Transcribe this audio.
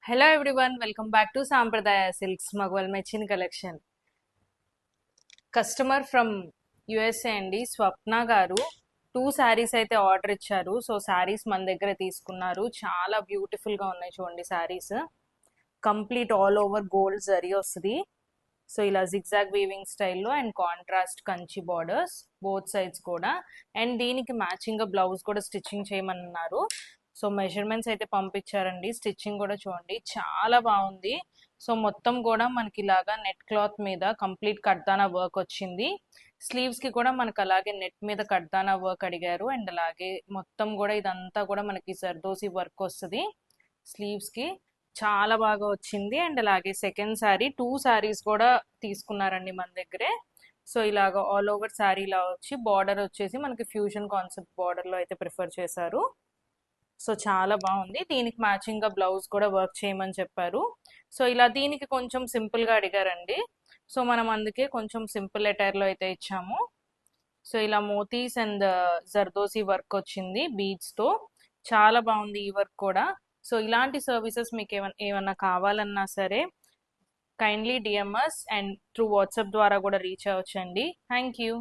Hello everyone, welcome back to సాంప్రదాయ silks మగవల్ మెచ్చిన collection. Customer from USA అండి, స్వప్న గారు 2 శారీస్ అయితే ఆర్డర్ ఇచ్చారు. సో శారీస్ మన దగ్గర తీసుకున్నారు. చాలా బ్యూటిఫుల్గా ఉన్నాయి చూడండి saris. Complete all over gold zari వస్తుంది. సో ఇలా జిగ్జాగ్ వీవింగ్ స్టైల్లో and contrast Kanchi borders both sides కూడా. అండ్ దీనికి మ్యాచింగ్గా బ్లౌజ్ కూడా స్టిచ్చింగ్ చేయమన్నారు. సో మెజర్మెంట్స్ అయితే పంపించారండి. స్టిచ్చింగ్ కూడా చూడండి చాలా బాగుంది. సో మొత్తం కూడా మనకి ఇలాగా నెట్ క్లాత్ మీద కంప్లీట్ కడ్దానా వర్క్ వచ్చింది. స్లీవ్స్ కి కూడా మనకు అలాగే నెట్ మీద కడ్దానా వర్క్ అడిగారు. అండ్ అలాగే మొత్తం కూడా ఇదంతా కూడా మనకి జర్దోసి వర్క్ వస్తుంది స్లీవ్స్ కి. చాలా బాగా వచ్చింది. అండ్ అలాగే సెకండ్ శారీ 2 శారీస్ కూడా తీసుకున్నారండి మన దగ్గరే. సో ఇలాగ ఆల్ ఓవర్ శారీ ఇలా వచ్చి బార్డర్ వచ్చేసి మనకి ఫ్యూజన్ కాన్సెప్ట్ బార్డర్ లో అయితే ప్రిఫర్ చేశారు. సో చాలా బాగుంది. దీనికి మ్యాచింగ్ గా బ్లౌజ్ కూడా వర్క్ చేయమని చెప్పారు. సో ఇలా దీనికి కొంచెం సింపుల్ గా అడిగారండి. సో మనం అందుకే కొంచెం సింపుల్ అటైర్ లో అయితే ఇచ్చాము. సో ఇలా మోతీస్ అండ్ జర్దోసి వర్క్ వచ్చింది బీడ్స్ తో. చాలా బాగుంది ఈ వర్క్ కూడా. సో ఇలాంటి సర్వీసెస్ మీకు ఏమన్నా కావాలన్నా సరే kindly DMs and through WhatsApp ద్వారా కూడా రీచ్ అవ్వచ్చండి. Thank you.